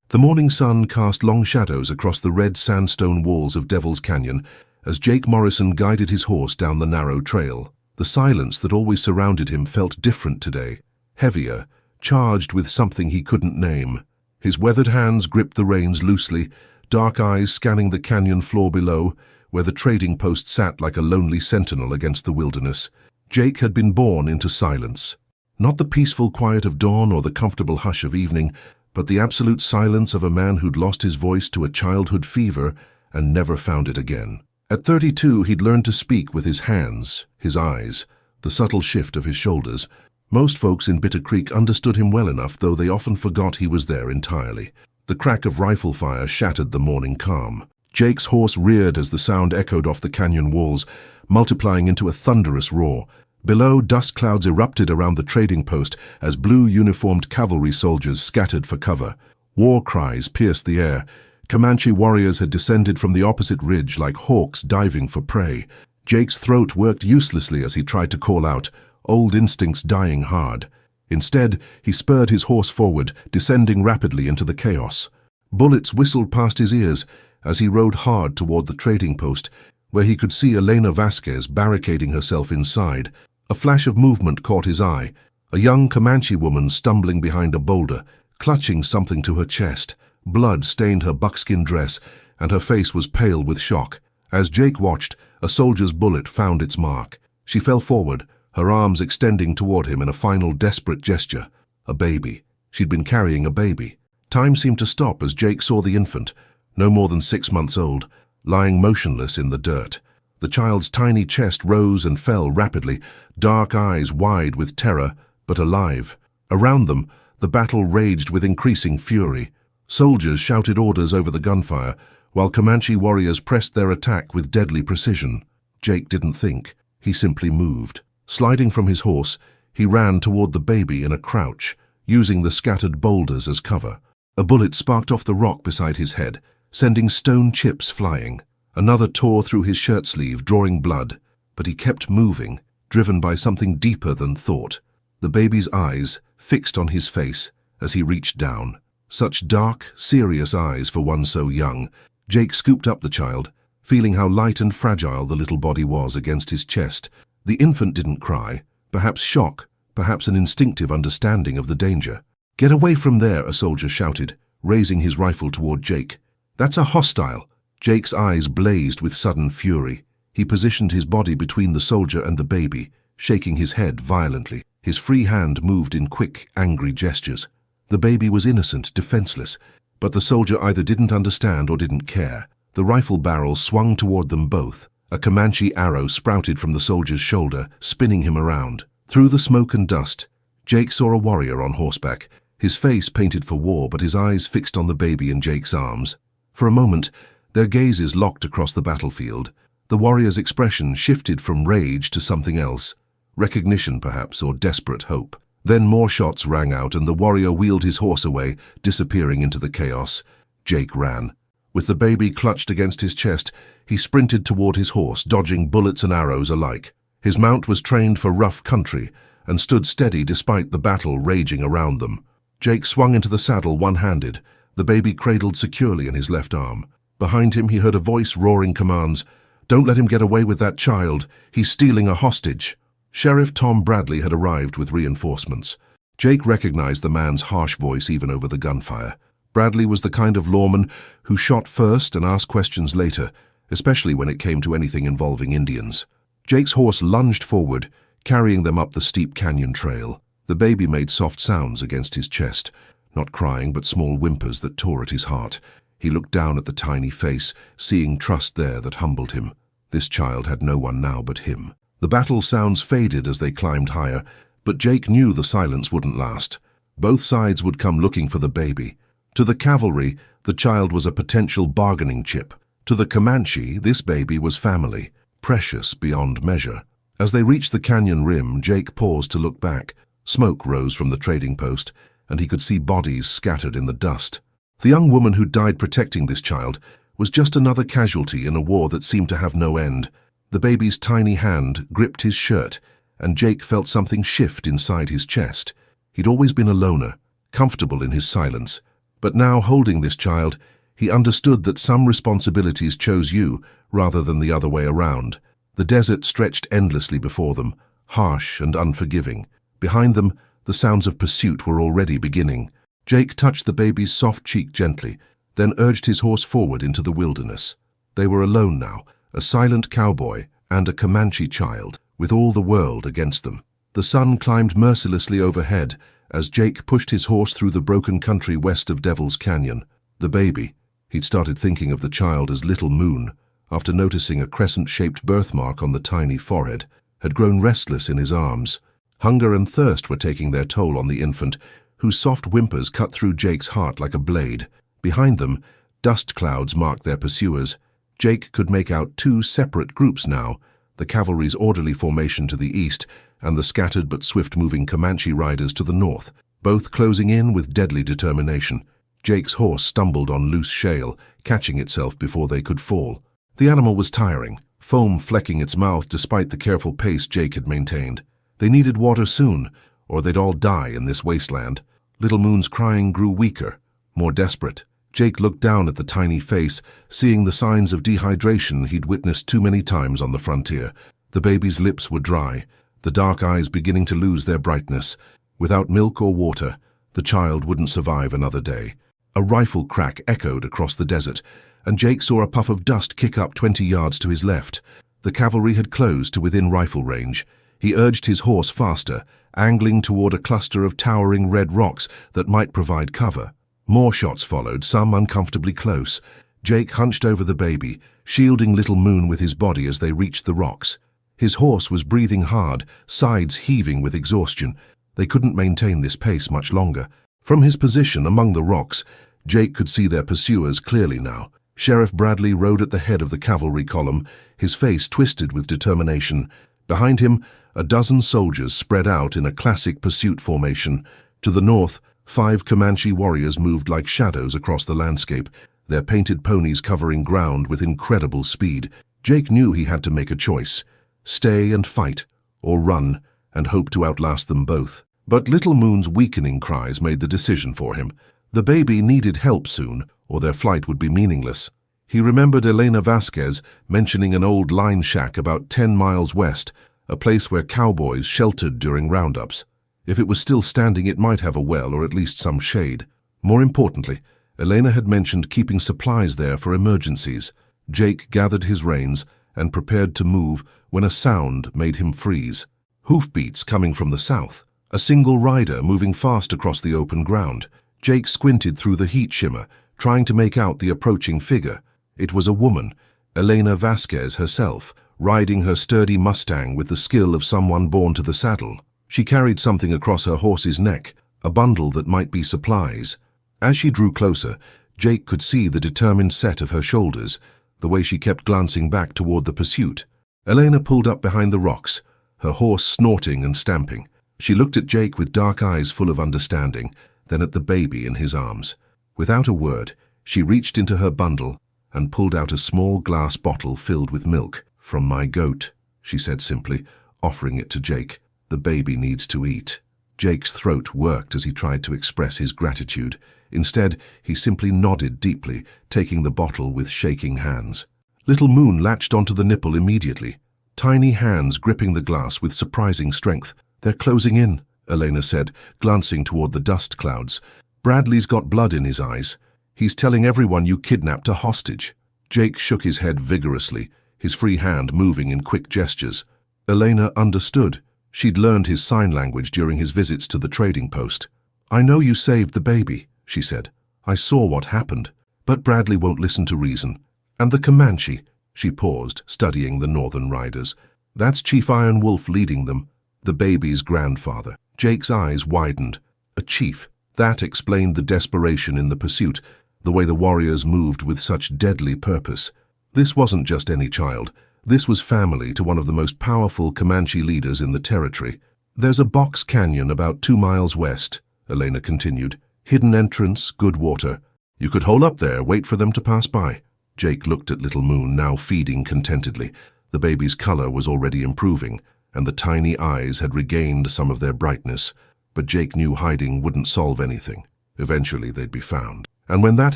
The morning sun cast long shadows across the red sandstone walls of Devil's Canyon as Jake Morrison guided his horse down the narrow trail. The silence that always surrounded him felt different today, heavier, charged with something he couldn't name. His weathered hands gripped the reins loosely, dark eyes scanning the canyon floor below, where the trading post sat like a lonely sentinel against the wilderness. Jake had been born into silence. Not the peaceful quiet of dawn or the comfortable hush of evening, but the absolute silence of a man who'd lost his voice to a childhood fever and never found it again. At 32, he'd learned to speak with his hands, his eyes, the subtle shift of his shoulders. Most folks in Bitter Creek understood him well enough, though they often forgot he was there entirely. The crack of rifle fire shattered the morning calm. Jake's horse reared as the sound echoed off the canyon walls, multiplying into a thunderous roar. Below, dust clouds erupted around the trading post as blue-uniformed cavalry soldiers scattered for cover. War cries pierced the air. Comanche warriors had descended from the opposite ridge like hawks diving for prey. Jake's throat worked uselessly as he tried to call out, old instincts dying hard. Instead, he spurred his horse forward, descending rapidly into the chaos. Bullets whistled past his ears as he rode hard toward the trading post, where he could see Elena Vasquez barricading herself inside. A flash of movement caught his eye, a young Comanche woman stumbling behind a boulder, clutching something to her chest. Blood stained her buckskin dress, and her face was pale with shock. As Jake watched, a soldier's bullet found its mark. She fell forward, her arms extending toward him in a final desperate gesture. A baby. She'd been carrying a baby. Time seemed to stop as Jake saw the infant, no more than 6 months old, lying motionless in the dirt. The child's tiny chest rose and fell rapidly, dark eyes wide with terror, but alive. Around them, the battle raged with increasing fury. Soldiers shouted orders over the gunfire, while Comanche warriors pressed their attack with deadly precision. Jake didn't think. He simply moved. Sliding from his horse, he ran toward the baby in a crouch, using the scattered boulders as cover. A bullet sparked off the rock beside his head, sending stone chips flying. Another tore through his shirt sleeve, drawing blood, but he kept moving, driven by something deeper than thought. The baby's eyes fixed on his face as he reached down. Such dark, serious eyes for one so young. Jake scooped up the child, feeling how light and fragile the little body was against his chest. The infant didn't cry, perhaps shock, perhaps an instinctive understanding of the danger. "Get away from there," a soldier shouted, raising his rifle toward Jake. "That's a hostile." Jake's eyes blazed with sudden fury. He positioned his body between the soldier and the baby, shaking his head violently. His free hand moved in quick, angry gestures. The baby was innocent, defenseless, but the soldier either didn't understand or didn't care. The rifle barrel swung toward them both. A Comanche arrow sprouted from the soldier's shoulder, spinning him around. Through the smoke and dust, Jake saw a warrior on horseback, his face painted for war but his eyes fixed on the baby in Jake's arms. For a moment, their gazes locked across the battlefield. The warrior's expression shifted from rage to something else, recognition perhaps, or desperate hope. Then more shots rang out and the warrior wheeled his horse away, disappearing into the chaos. Jake ran. With the baby clutched against his chest, he sprinted toward his horse, dodging bullets and arrows alike. His mount was trained for rough country and stood steady despite the battle raging around them. Jake swung into the saddle one-handed, the baby cradled securely in his left arm. Behind him, he heard a voice roaring commands. "Don't let him get away with that child. He's stealing a hostage." Sheriff Tom Bradley had arrived with reinforcements. Jake recognized the man's harsh voice even over the gunfire. Bradley was the kind of lawman who shot first and asked questions later, especially when it came to anything involving Indians. Jake's horse lunged forward, carrying them up the steep canyon trail. The baby made soft sounds against his chest, not crying but small whimpers that tore at his heart. He looked down at the tiny face, seeing trust there that humbled him. This child had no one now but him. The battle sounds faded as they climbed higher, but Jake knew the silence wouldn't last. Both sides would come looking for the baby. To the cavalry, the child was a potential bargaining chip. To the Comanche, this baby was family, precious beyond measure. As they reached the canyon rim, Jake paused to look back. Smoke rose from the trading post, and he could see bodies scattered in the dust. The young woman who died protecting this child was just another casualty in a war that seemed to have no end. The baby's tiny hand gripped his shirt, and Jake felt something shift inside his chest. He'd always been a loner, comfortable in his silence, But now, holding this child, he understood that some responsibilities chose you rather than the other way around. The desert stretched endlessly before them, harsh and unforgiving. Behind them, the sounds of pursuit were already beginning. Jake touched the baby's soft cheek gently, then urged his horse forward into the wilderness. They were alone now, a silent cowboy and a Comanche child, with all the world against them. The sun climbed mercilessly overhead as Jake pushed his horse through the broken country west of Devil's Canyon. The baby, he'd started thinking of the child as Little Moon, after noticing a crescent-shaped birthmark on the tiny forehead, had grown restless in his arms. Hunger and thirst were taking their toll on the infant, whose soft whimpers cut through Jake's heart like a blade. Behind them, dust clouds marked their pursuers. Jake could make out two separate groups now, the cavalry's orderly formation to the east and the scattered but swift-moving Comanche riders to the north, both closing in with deadly determination. Jake's horse stumbled on loose shale, catching itself before they could fall. The animal was tiring, foam flecking its mouth despite the careful pace Jake had maintained. They needed water soon, or they'd all die in this wasteland. Little Moon's crying grew weaker, more desperate. Jake looked down at the tiny face, seeing the signs of dehydration he'd witnessed too many times on the frontier. The baby's lips were dry, the dark eyes beginning to lose their brightness. Without milk or water, the child wouldn't survive another day. A rifle crack echoed across the desert, and Jake saw a puff of dust kick up 20 yards to his left. The cavalry had closed to within rifle range. He urged his horse faster, angling toward a cluster of towering red rocks that might provide cover. More shots followed, some uncomfortably close. Jake hunched over the baby, shielding Little Moon with his body as they reached the rocks. His horse was breathing hard, sides heaving with exhaustion. They couldn't maintain this pace much longer. From his position among the rocks, Jake could see their pursuers clearly now. Sheriff Bradley rode at the head of the cavalry column, his face twisted with determination. Behind him, a dozen soldiers spread out in a classic pursuit formation. To the north, 5 Comanche warriors moved like shadows across the landscape, their painted ponies covering ground with incredible speed. Jake knew he had to make a choice: stay and fight, or run and hope to outlast them both. But Little Moon's weakening cries made the decision for him. The baby needed help soon, or their flight would be meaningless. He remembered Elena Vasquez mentioning an old line shack about 10 miles west, a place where cowboys sheltered during roundups. If it was still standing, it might have a well or at least some shade. More importantly, Elena had mentioned keeping supplies there for emergencies. Jake gathered his reins and prepared to move when a sound made him freeze. Hoofbeats coming from the south. A single rider moving fast across the open ground. Jake squinted through the heat shimmer, trying to make out the approaching figure. It was a woman, Elena Vasquez herself, riding her sturdy Mustang with the skill of someone born to the saddle. She carried something across her horse's neck, a bundle that might be supplies. As she drew closer, Jake could see the determined set of her shoulders, the way she kept glancing back toward the pursuit. Elena pulled up behind the rocks, her horse snorting and stamping. She looked at Jake with dark eyes full of understanding, then at the baby in his arms. Without a word, she reached into her bundle and pulled out a small glass bottle filled with milk. "From my goat," she said simply, offering it to Jake. "The baby needs to eat." Jake's throat worked as he tried to express his gratitude. Instead, he simply nodded deeply, taking the bottle with shaking hands. Little Moon latched onto the nipple immediately, tiny hands gripping the glass with surprising strength. "They're closing in," Elena said, glancing toward the dust clouds. "Bradley's got blood in his eyes. He's telling everyone you kidnapped a hostage." Jake shook his head vigorously, his free hand moving in quick gestures. Elena understood. She'd learned his sign language during his visits to the trading post. "I know you saved the baby," she said. "I saw what happened. But Bradley won't listen to reason. And the Comanche," she paused, studying the northern riders. "That's Chief Iron Wolf leading them, the baby's grandfather." Jake's eyes widened. A chief. That explained the desperation in the pursuit, the way the warriors moved with such deadly purpose. This wasn't just any child. This was family to one of the most powerful Comanche leaders in the territory. "There's a box canyon about 2 miles west," Elena continued. "Hidden entrance, good water. You could hole up there, wait for them to pass by." Jake looked at Little Moon, now feeding contentedly. The baby's color was already improving, and the tiny eyes had regained some of their brightness. But Jake knew hiding wouldn't solve anything. Eventually they'd be found. And when that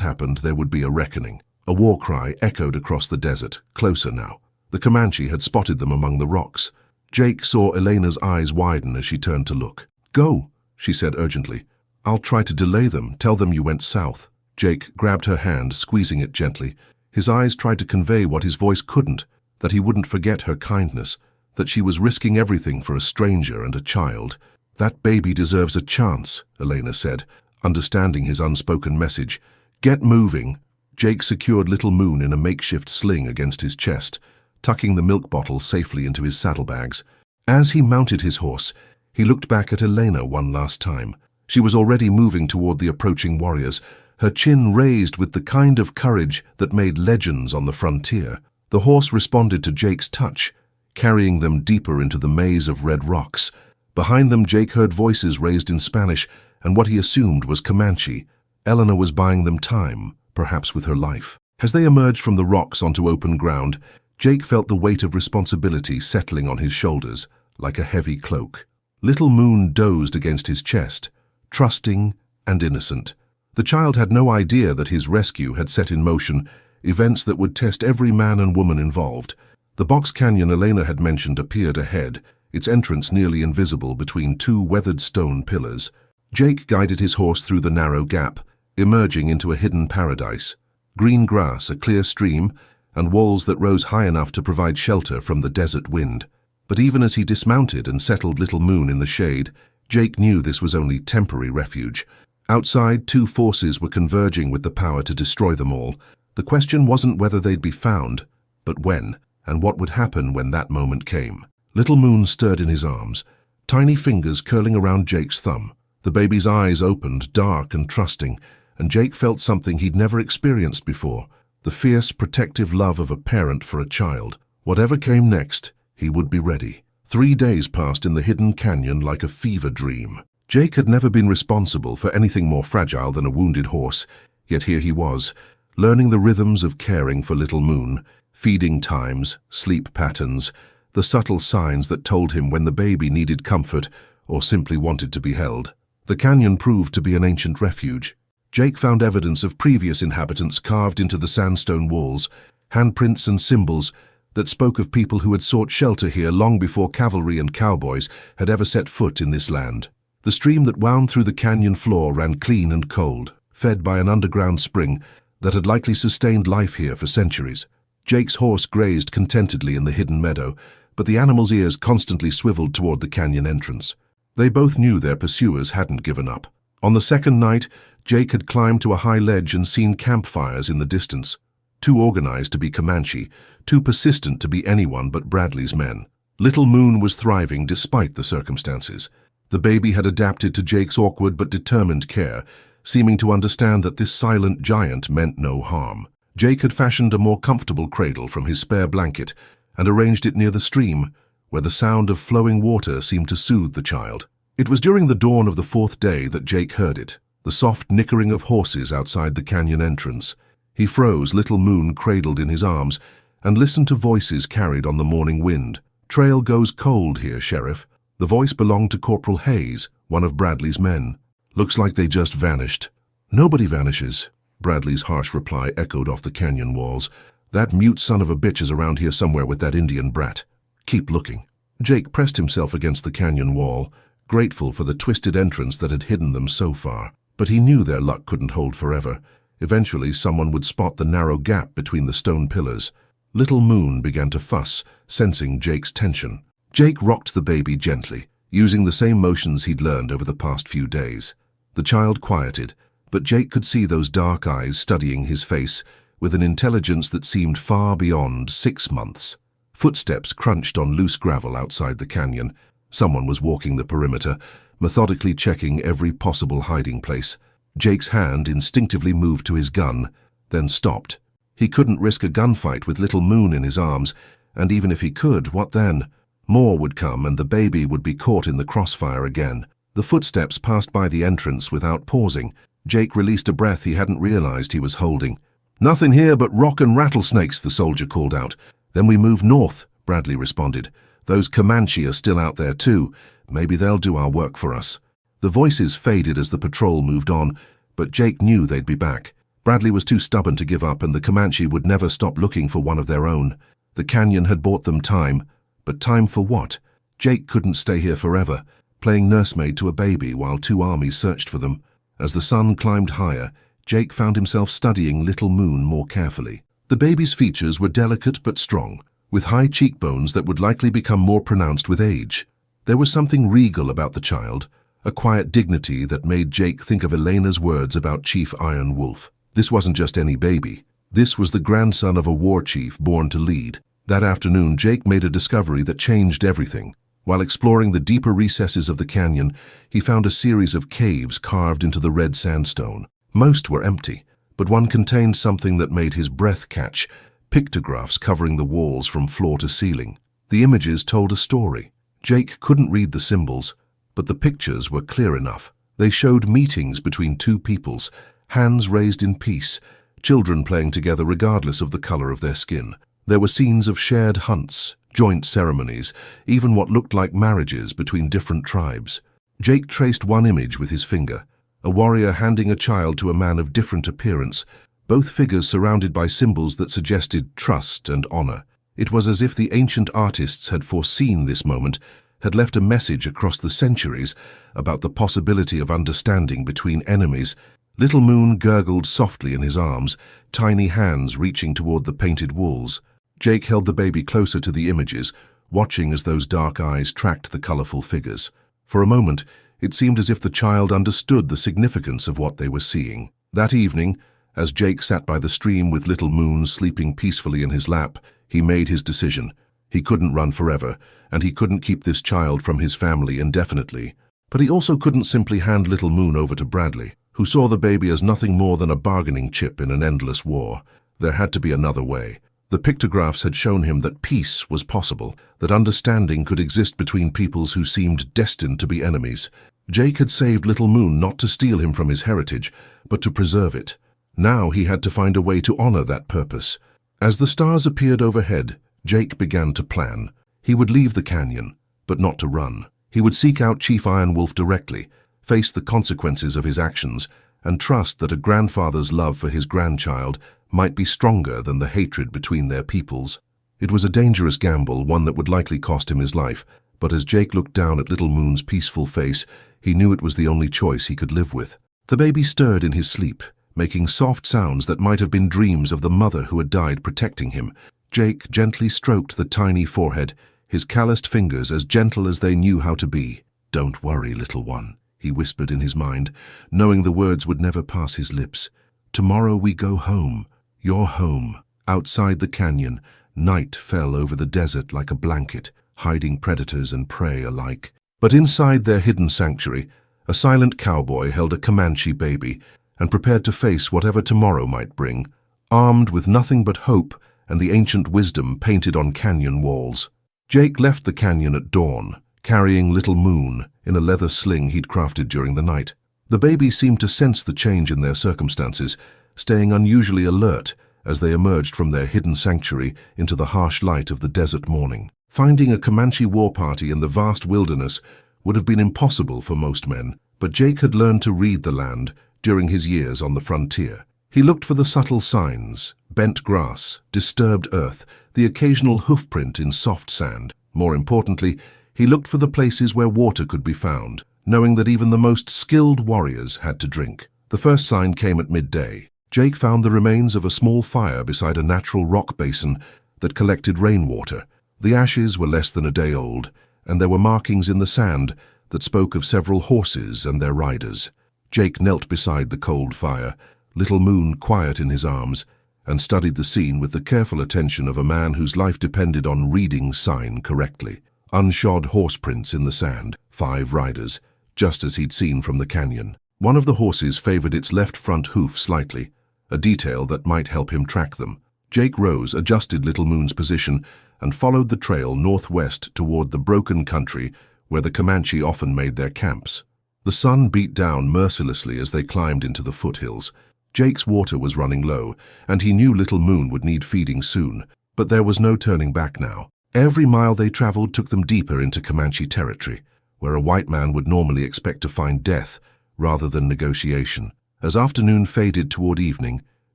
happened, there would be a reckoning. A war cry echoed across the desert, closer now. The Comanche had spotted them among the rocks. Jake saw Elena's eyes widen as she turned to look. "Go," she said urgently. "I'll try to delay them. Tell them you went south." Jake grabbed her hand, squeezing it gently. His eyes tried to convey what his voice couldn't, that he wouldn't forget her kindness, that she was risking everything for a stranger and a child. "That baby deserves a chance," Elena said, understanding his unspoken message. "Get moving." Jake secured Little Moon in a makeshift sling against his chest, tucking the milk bottle safely into his saddlebags. As he mounted his horse, he looked back at Elena one last time. She was already moving toward the approaching warriors, her chin raised with the kind of courage that made legends on the frontier. The horse responded to Jake's touch, carrying them deeper into the maze of red rocks. Behind them, Jake heard voices raised in Spanish and what he assumed was Comanche. Eleanor was buying them time, perhaps with her life. As they emerged from the rocks onto open ground, Jake felt the weight of responsibility settling on his shoulders, like a heavy cloak. Little Moon dozed against his chest, trusting and innocent. The child had no idea that his rescue had set in motion events that would test every man and woman involved. The box canyon Elena had mentioned appeared ahead, its entrance nearly invisible between two weathered stone pillars. Jake guided his horse through the narrow gap, emerging into a hidden paradise. Green grass, a clear stream, and walls that rose high enough to provide shelter from the desert wind. But even as he dismounted and settled Little Moon in the shade, Jake knew this was only temporary refuge. Outside, two forces were converging with the power to destroy them all. The question wasn't whether they'd be found, but when, and what would happen when that moment came. Little Moon stirred in his arms, tiny fingers curling around Jake's thumb. The baby's eyes opened, dark and trusting, and Jake felt something he'd never experienced before, the fierce, protective love of a parent for a child. Whatever came next, he would be ready. 3 days passed in the hidden canyon like a fever dream. Jake had never been responsible for anything more fragile than a wounded horse, yet here he was, learning the rhythms of caring for Little Moon, feeding times, sleep patterns, the subtle signs that told him when the baby needed comfort or simply wanted to be held. The canyon proved to be an ancient refuge. Jake found evidence of previous inhabitants carved into the sandstone walls, handprints and symbols that spoke of people who had sought shelter here long before cavalry and cowboys had ever set foot in this land. The stream that wound through the canyon floor ran clean and cold, fed by an underground spring that had likely sustained life here for centuries. Jake's horse grazed contentedly in the hidden meadow, but the animal's ears constantly swiveled toward the canyon entrance. They both knew their pursuers hadn't given up. On the second night, Jake had climbed to a high ledge and seen campfires in the distance. Too organized to be Comanche, too persistent to be anyone but Bradley's men. Little Moon was thriving despite the circumstances. The baby had adapted to Jake's awkward but determined care, seeming to understand that this silent giant meant no harm. Jake had fashioned a more comfortable cradle from his spare blanket and arranged it near the stream, where the sound of flowing water seemed to soothe the child. It was during the dawn of the 4th day that Jake heard it, the soft nickering of horses outside the canyon entrance. He froze, Little Moon cradled in his arms, and listened to voices carried on the morning wind. "Trail goes cold here, Sheriff." The voice belonged to Corporal Hayes, one of Bradley's men. "Looks like they just vanished." "Nobody vanishes," Bradley's harsh reply echoed off the canyon walls. "That mute son of a bitch is around here somewhere with that Indian brat. Keep looking." Jake pressed himself against the canyon wall, grateful for the twisted entrance that had hidden them so far. But he knew their luck couldn't hold forever. Eventually, someone would spot the narrow gap between the stone pillars. Little Moon began to fuss, sensing Jake's tension. Jake rocked the baby gently, using the same motions he'd learned over the past few days. The child quieted, but Jake could see those dark eyes studying his face with an intelligence that seemed far beyond 6 months. Footsteps crunched on loose gravel outside the canyon. Someone was walking the perimeter, methodically checking every possible hiding place. Jake's hand instinctively moved to his gun, then stopped. He couldn't risk a gunfight with Little Moon in his arms, and even if he could, what then? More would come and the baby would be caught in the crossfire again. The footsteps passed by the entrance without pausing. Jake released a breath he hadn't realized he was holding. "Nothing here but rock and rattlesnakes," the soldier called out. "Then we move north," Bradley responded. "Those Comanche are still out there too. Maybe they'll do our work for us." The voices faded as the patrol moved on, but Jake knew they'd be back. Bradley was too stubborn to give up, and the Comanche would never stop looking for one of their own. The canyon had bought them time, but time for what? Jake couldn't stay here forever, playing nursemaid to a baby while two armies searched for them. As the sun climbed higher, Jake found himself studying Little Moon more carefully. The baby's features were delicate but strong, with high cheekbones that would likely become more pronounced with age. There was something regal about the child, a quiet dignity that made Jake think of Elena's words about Chief Iron Wolf. This wasn't just any baby. This was the grandson of a war chief born to lead. That afternoon, Jake made a discovery that changed everything. While exploring the deeper recesses of the canyon, he found a series of caves carved into the red sandstone. Most were empty, but one contained something that made his breath catch, pictographs covering the walls from floor to ceiling. The images told a story. Jake couldn't read the symbols, but the pictures were clear enough. They showed meetings between two peoples, hands raised in peace, children playing together regardless of the color of their skin. There were scenes of shared hunts, joint ceremonies, even what looked like marriages between different tribes. Jake traced one image with his finger, a warrior handing a child to a man of different appearance, both figures surrounded by symbols that suggested trust and honor. It was as if the ancient artists had foreseen this moment, had left a message across the centuries about the possibility of understanding between enemies. Little Moon gurgled softly in his arms, tiny hands reaching toward the painted walls. Jake held the baby closer to the images, watching as those dark eyes tracked the colorful figures. For a moment, it seemed as if the child understood the significance of what they were seeing. That evening, as Jake sat by the stream with Little Moon sleeping peacefully in his lap, he made his decision. He couldn't run forever, and he couldn't keep this child from his family indefinitely. But he also couldn't simply hand Little Moon over to Bradley, who saw the baby as nothing more than a bargaining chip in an endless war. There had to be another way. The pictographs had shown him that peace was possible, that understanding could exist between peoples who seemed destined to be enemies. Jake had saved Little Moon not to steal him from his heritage, but to preserve it. Now he had to find a way to honor that purpose. As the stars appeared overhead, Jake began to plan. He would leave the canyon, but not to run. He would seek out Chief Iron Wolf directly, face the consequences of his actions, and trust that a grandfather's love for his grandchild might be stronger than the hatred between their peoples. It was a dangerous gamble, one that would likely cost him his life, but as Jake looked down at Little Moon's peaceful face, he knew it was the only choice he could live with. The baby stirred in his sleep, making soft sounds that might have been dreams of the mother who had died protecting him. Jake gently stroked the tiny forehead, his calloused fingers as gentle as they knew how to be. "Don't worry, little one," he whispered in his mind, knowing the words would never pass his lips. "Tomorrow we go home. Your home." Outside the canyon, night fell over the desert like a blanket, hiding predators and prey alike. But inside their hidden sanctuary, a silent cowboy held a Comanche baby and prepared to face whatever tomorrow might bring, armed with nothing but hope and the ancient wisdom painted on canyon walls. Jake left the canyon at dawn, carrying Little Moon in a leather sling he'd crafted during the night. The baby seemed to sense the change in their circumstances, staying unusually alert as they emerged from their hidden sanctuary into the harsh light of the desert morning. Finding a Comanche war party in the vast wilderness would have been impossible for most men, but Jake had learned to read the land during his years on the frontier. He looked for the subtle signs: bent grass, disturbed earth, the occasional hoofprint in soft sand. More importantly, he looked for the places where water could be found, knowing that even the most skilled warriors had to drink. The first sign came at midday. Jake found the remains of a small fire beside a natural rock basin that collected rainwater. The ashes were less than a day old, and there were markings in the sand that spoke of several horses and their riders. Jake knelt beside the cold fire, Little Moon quiet in his arms, and studied the scene with the careful attention of a man whose life depended on reading sign correctly. Unshod horse prints in the sand, 5 riders, just as he'd seen from the canyon. One of the horses favored its left front hoof slightly, a detail that might help him track them. Jake rose, adjusted Little Moon's position, and followed the trail northwest toward the broken country where the Comanche often made their camps. The sun beat down mercilessly as they climbed into the foothills. Jake's water was running low, and he knew Little Moon would need feeding soon, but there was no turning back now. Every mile they traveled took them deeper into Comanche territory, where a white man would normally expect to find death rather than negotiation. As afternoon faded toward evening,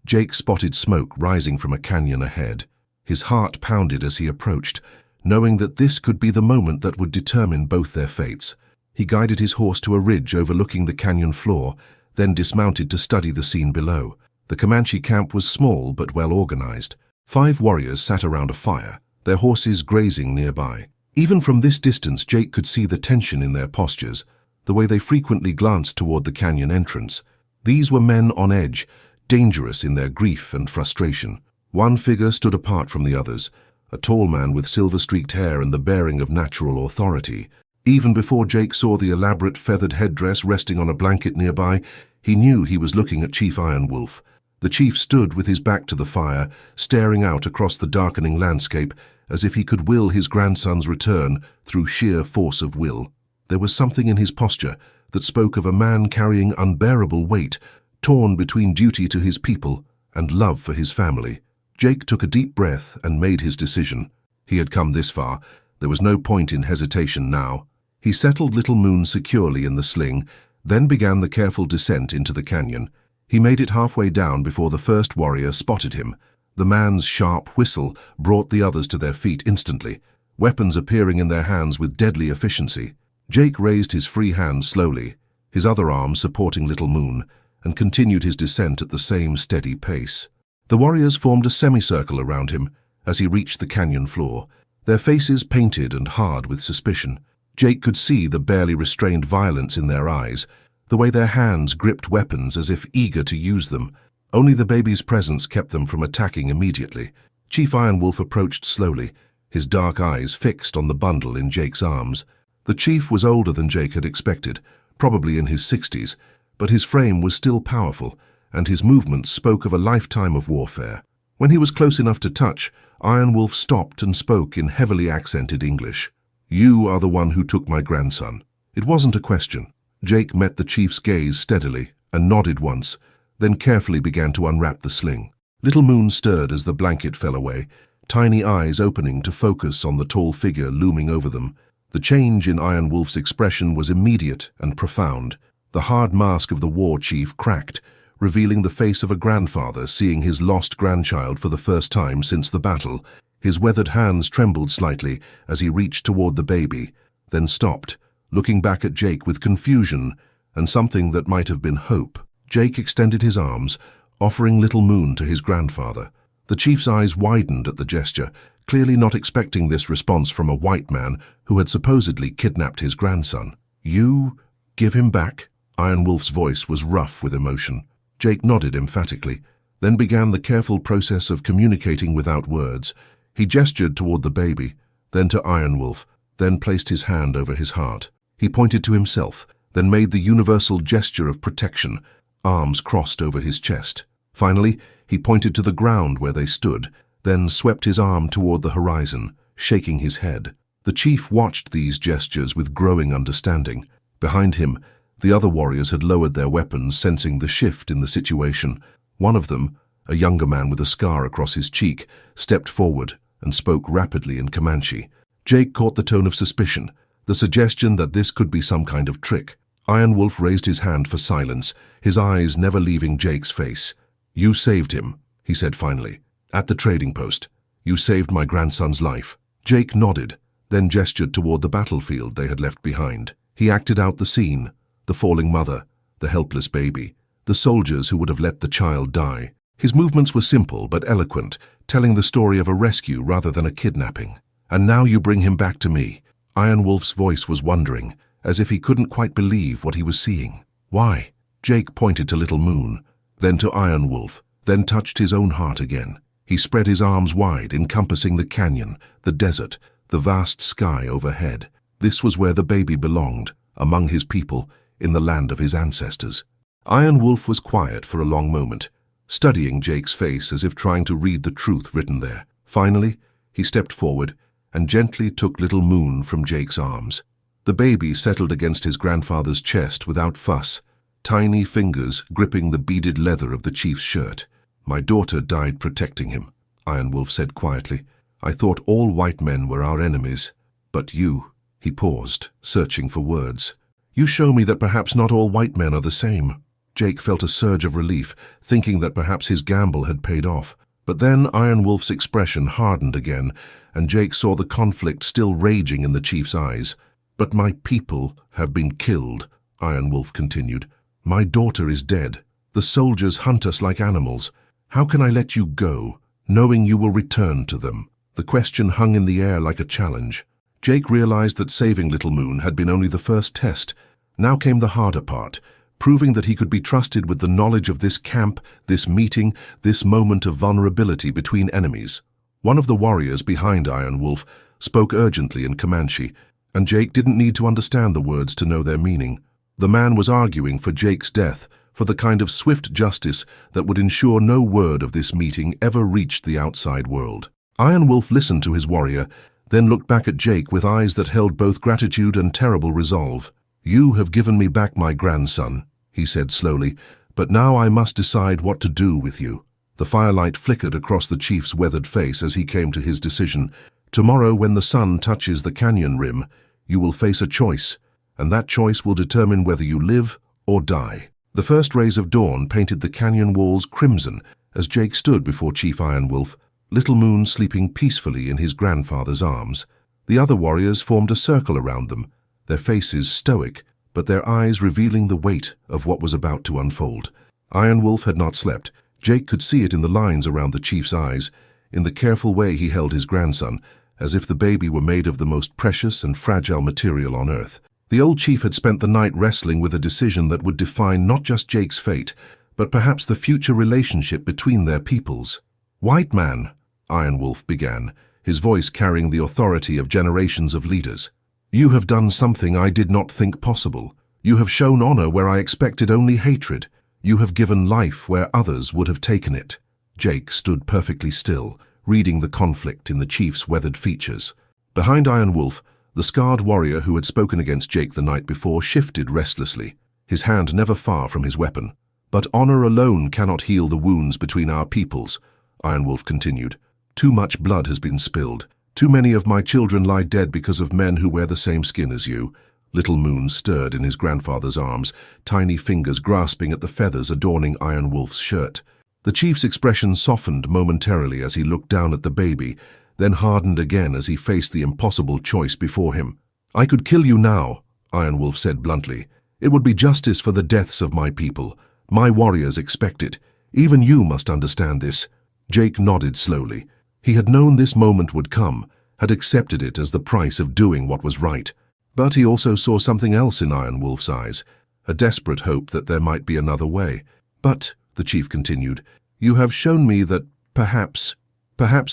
Jake spotted smoke rising from a canyon ahead. His heart pounded as he approached, knowing that this could be the moment that would determine both their fates. He guided his horse to a ridge overlooking the canyon floor, then dismounted to study the scene below. The Comanche camp was small but well organized. 5 warriors sat around a fire, their horses grazing nearby. Even from this distance, Jake could see the tension in their postures, the way they frequently glanced toward the canyon entrance. These were men on edge, dangerous in their grief and frustration. One figure stood apart from the others, a tall man with silver-streaked hair and the bearing of natural authority. Even before Jake saw the elaborate feathered headdress resting on a blanket nearby, he knew he was looking at Chief Iron Wolf. The chief stood with his back to the fire, staring out across the darkening landscape, as if he could will his grandson's return through sheer force of will. There was something in his posture that spoke of a man carrying unbearable weight, torn between duty to his people and love for his family. Jake took a deep breath and made his decision. He had come this far. There was no point in hesitation now. He settled Little Moon securely in the sling, then began the careful descent into the canyon. He made it halfway down before the first warrior spotted him. The man's sharp whistle brought the others to their feet instantly, weapons appearing in their hands with deadly efficiency. Jake raised his free hand slowly, his other arm supporting Little Moon, and continued his descent at the same steady pace. The warriors formed a semicircle around him as he reached the canyon floor, their faces painted and hard with suspicion. Jake could see the barely restrained violence in their eyes, the way their hands gripped weapons as if eager to use them. Only the baby's presence kept them from attacking immediately. Chief Iron Wolf approached slowly, his dark eyes fixed on the bundle in Jake's arms. The chief was older than Jake had expected, probably in his 60s, but his frame was still powerful, and his movements spoke of a lifetime of warfare. When he was close enough to touch, Iron Wolf stopped and spoke in heavily accented English. "You are the one who took my grandson." It wasn't a question. Jake met the chief's gaze steadily and nodded once, then carefully began to unwrap the sling. Little Moon stirred as the blanket fell away, tiny eyes opening to focus on the tall figure looming over them. The change in Iron Wolf's expression was immediate and profound. The hard mask of the war chief cracked, revealing the face of a grandfather seeing his lost grandchild for the first time since the battle. His weathered hands trembled slightly as he reached toward the baby, then stopped, looking back at Jake with confusion and something that might have been hope. Jake extended his arms, offering Little Moon to his grandfather. The chief's eyes widened at the gesture, clearly not expecting this response from a white man who had supposedly kidnapped his grandson. "You give him back?" Iron Wolf's voice was rough with emotion. Jake nodded emphatically, then began the careful process of communicating without words. He gestured toward the baby, then to Iron Wolf, then placed his hand over his heart. He pointed to himself, then made the universal gesture of protection, arms crossed over his chest. Finally, he pointed to the ground where they stood, then swept his arm toward the horizon, shaking his head. The chief watched these gestures with growing understanding. Behind him, the other warriors had lowered their weapons, sensing the shift in the situation. One of them, a younger man with a scar across his cheek, stepped forward and spoke rapidly in Comanche. Jake caught the tone of suspicion, the suggestion that this could be some kind of trick. Iron Wolf raised his hand for silence, his eyes never leaving Jake's face. "You saved him," he said finally. "At the trading post. You saved my grandson's life." Jake nodded, then gestured toward the battlefield they had left behind. He acted out the scene, the falling mother, the helpless baby, the soldiers who would have let the child die. His movements were simple but eloquent, telling the story of a rescue rather than a kidnapping. "And now you bring him back to me." Iron Wolf's voice was wondering, as if he couldn't quite believe what he was seeing. "Why?" Jake pointed to Little Moon, then to Iron Wolf, then touched his own heart again. He spread his arms wide, encompassing the canyon, the desert, the vast sky overhead. This was where the baby belonged, among his people, in the land of his ancestors. Iron Wolf was quiet for a long moment, studying Jake's face as if trying to read the truth written there. Finally, he stepped forward and gently took Little Moon from Jake's arms. The baby settled against his grandfather's chest without fuss, tiny fingers gripping the beaded leather of the chief's shirt. "My daughter died protecting him," Iron Wolf said quietly. "I thought all white men were our enemies. But you," he paused, searching for words. "You show me that perhaps not all white men are the same." Jake felt a surge of relief, thinking that perhaps his gamble had paid off. But then Iron Wolf's expression hardened again, and Jake saw the conflict still raging in the chief's eyes. "But my people have been killed," Iron Wolf continued. "My daughter is dead. The soldiers hunt us like animals. How can I let you go, knowing you will return to them?" The question hung in the air like a challenge. Jake realized that saving Little Moon had been only the first test. Now came the harder part, proving that he could be trusted with the knowledge of this camp, this meeting, this moment of vulnerability between enemies. One of the warriors behind Iron Wolf spoke urgently in Comanche, and Jake didn't need to understand the words to know their meaning. The man was arguing for Jake's death, for the kind of swift justice that would ensure no word of this meeting ever reached the outside world. Iron Wolf listened to his warrior, then looked back at Jake with eyes that held both gratitude and terrible resolve. "You have given me back my grandson," he said slowly, "but now I must decide what to do with you." The firelight flickered across the chief's weathered face as he came to his decision. "Tomorrow, when the sun touches the canyon rim, you will face a choice, and that choice will determine whether you live or die." The first rays of dawn painted the canyon walls crimson as Jake stood before Chief Iron Wolf, Little Moon sleeping peacefully in his grandfather's arms. The other warriors formed a circle around them, their faces stoic, but their eyes revealing the weight of what was about to unfold. Iron Wolf had not slept. Jake could see it in the lines around the chief's eyes, in the careful way he held his grandson, as if the baby were made of the most precious and fragile material on earth. The old chief had spent the night wrestling with a decision that would define not just Jake's fate, but perhaps the future relationship between their peoples. "White man," Iron Wolf began, his voice carrying the authority of generations of leaders. "You have done something I did not think possible. You have shown honor where I expected only hatred. You have given life where others would have taken it." Jake stood perfectly still, reading the conflict in the chief's weathered features. Behind Iron Wolf, the scarred warrior who had spoken against Jake the night before shifted restlessly, his hand never far from his weapon. "But honor alone cannot heal the wounds between our peoples," Iron Wolf continued. "Too much blood has been spilled. Too many of my children lie dead because of men who wear the same skin as you." Little Moon stirred in his grandfather's arms, tiny fingers grasping at the feathers adorning Iron Wolf's shirt. The chief's expression softened momentarily as he looked down at the baby, then hardened again as he faced the impossible choice before him. "I could kill you now," Iron Wolf said bluntly. "It would be justice for the deaths of my people. My warriors expect it. Even you must understand this." Jake nodded slowly. He had known this moment would come, had accepted it as the price of doing what was right. But he also saw something else in Iron Wolf's eyes, a desperate hope that there might be another way. "But," the chief continued, "you have shown me that perhaps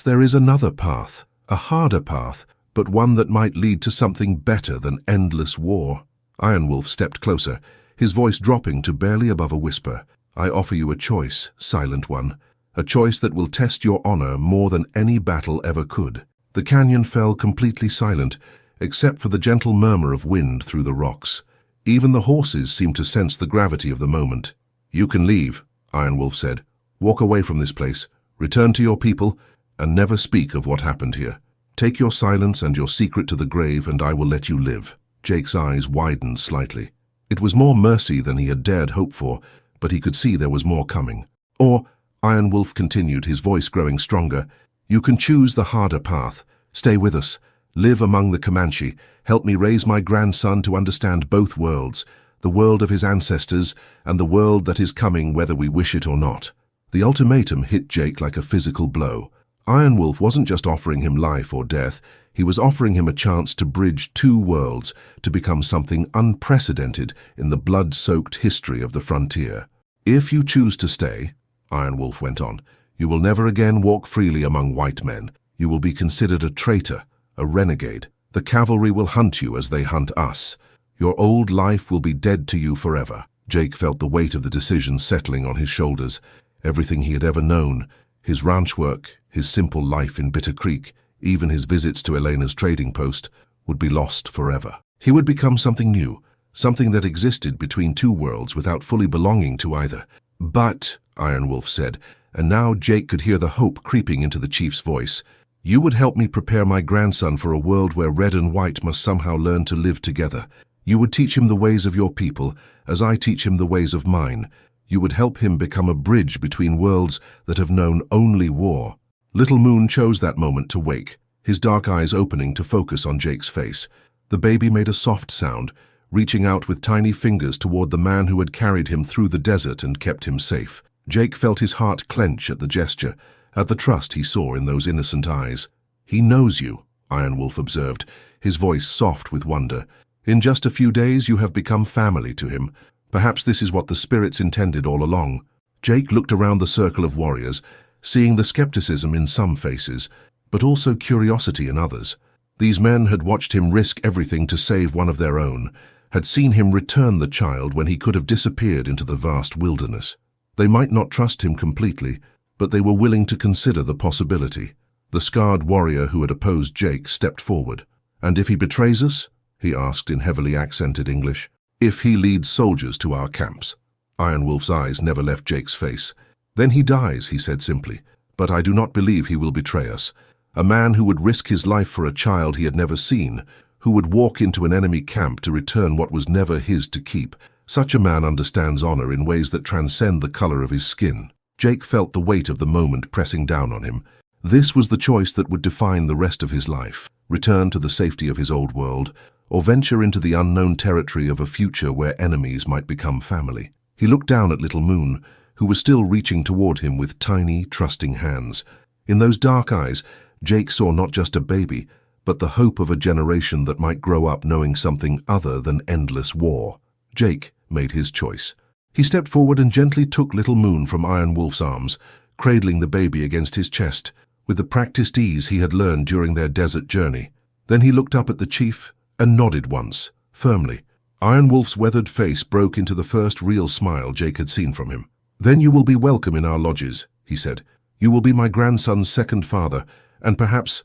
there is another path, a harder path, but one that might lead to something better than endless war." Iron Wolf stepped closer, his voice dropping to barely above a whisper. "I offer you a choice, Silent One, a choice that will test your honor more than any battle ever could." The canyon fell completely silent, except for the gentle murmur of wind through the rocks. Even the horses seemed to sense the gravity of the moment. "You can leave," Iron Wolf said. "Walk away from this place, return to your people, and never speak of what happened here. Take your silence and your secret to the grave, and I will let you live." Jake's eyes widened slightly. It was more mercy than he had dared hope for, but he could see there was more coming. "Or," Iron Wolf continued, his voice growing stronger, "you can choose the harder path. Stay with us. Live among the Comanche. Help me raise my grandson to understand both worlds, the world of his ancestors and the world that is coming whether we wish it or not." The ultimatum hit Jake like a physical blow. Iron Wolf wasn't just offering him life or death, he was offering him a chance to bridge two worlds, to become something unprecedented in the blood-soaked history of the frontier. "If you choose to stay," Iron Wolf went on, "you will never again walk freely among white men. You will be considered a traitor, a renegade. The cavalry will hunt you as they hunt us. Your old life will be dead to you forever." Jake felt the weight of the decision settling on his shoulders. Everything he had ever known, his ranch work, his simple life in Bitter Creek, even his visits to Elena's trading post, would be lost forever. He would become something new, something that existed between two worlds without fully belonging to either. "But," Iron Wolf said, and now Jake could hear the hope creeping into the chief's voice, "you would help me prepare my grandson for a world where red and white must somehow learn to live together. You would teach him the ways of your people, as I teach him the ways of mine. You would help him become a bridge between worlds that have known only war. Little Moon chose that moment to wake, his dark eyes opening to focus on Jake's face. The baby made a soft sound, reaching out with tiny fingers toward the man who had carried him through the desert and kept him safe. Jake felt his heart clench at the gesture, at the trust he saw in those innocent eyes. "He knows you," Iron Wolf observed, his voice soft with wonder. "In just a few days you have become family to him. Perhaps this is what the spirits intended all along." Jake looked around the circle of warriors, seeing the skepticism in some faces, but also curiosity in others. These men had watched him risk everything to save one of their own, had seen him return the child when he could have disappeared into the vast wilderness. They might not trust him completely, but they were willing to consider the possibility. The scarred warrior who had opposed Jake stepped forward. "And if he betrays us?" he asked in heavily accented English. "If he leads soldiers to our camps." Iron Wolf's eyes never left Jake's face. "Then he dies," he said simply. "But I do not believe he will betray us. A man who would risk his life for a child he had never seen, who would walk into an enemy camp to return what was never his to keep. Such a man understands honor in ways that transcend the color of his skin." Jake felt the weight of the moment pressing down on him. This was the choice that would define the rest of his life: return to the safety of his old world, or venture into the unknown territory of a future where enemies might become family. He looked down at Little Moon, who was still reaching toward him with tiny, trusting hands. In those dark eyes, Jake saw not just a baby, but the hope of a generation that might grow up knowing something other than endless war. Jake made his choice. He stepped forward and gently took Little Moon from Iron Wolf's arms, cradling the baby against his chest, with the practiced ease he had learned during their desert journey. Then he looked up at the chief and nodded once, firmly. Iron Wolf's weathered face broke into the first real smile Jake had seen from him. "Then you will be welcome in our lodges," he said. "You will be my grandson's second father, and perhaps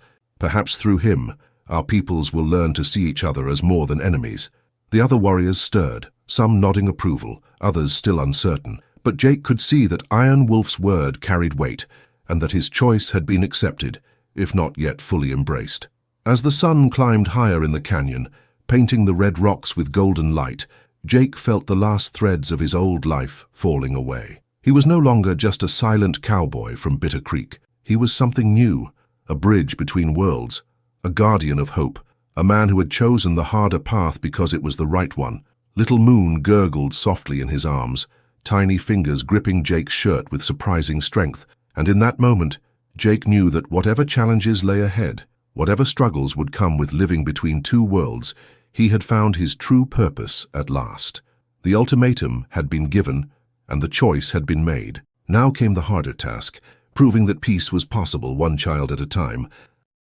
through him, our peoples will learn to see each other as more than enemies." The other warriors stirred, some nodding approval, others still uncertain, but Jake could see that Iron Wolf's word carried weight, and that his choice had been accepted, if not yet fully embraced. As the sun climbed higher in the canyon, painting the red rocks with golden light, Jake felt the last threads of his old life falling away. He was no longer just a silent cowboy from Bitter Creek. He was something new, a bridge between worlds, a guardian of hope, a man who had chosen the harder path because it was the right one. Little Moon gurgled softly in his arms, tiny fingers gripping Jake's shirt with surprising strength, and in that moment, Jake knew that whatever challenges lay ahead, whatever struggles would come with living between two worlds, he had found his true purpose at last. The ultimatum had been given, and the choice had been made. Now came the harder task, proving that peace was possible one child at a time,